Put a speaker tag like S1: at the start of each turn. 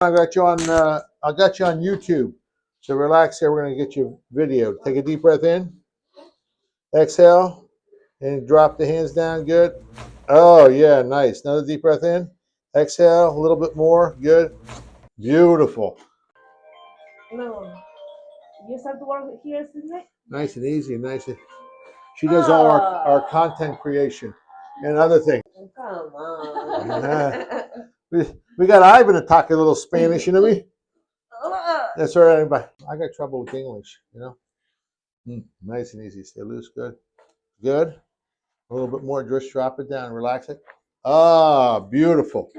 S1: I got you on YouTube. So relax here. We're going to get you video. Take a deep breath in. Exhale. And drop the hands down. Good. Oh, yeah. Nice. Another deep breath in. Exhale. A little bit more. Good. Beautiful.
S2: No. You start to work here, Sydney?
S1: Nice and easy. She does all our content creation and other things.
S2: Come on.
S1: We got Ivan to talk a little Spanish, you know me? That's all right. I got trouble with English, you know? Nice and easy. Stay loose. Good. Good. A little bit more. Just drop it down. Relax it. Ah, beautiful.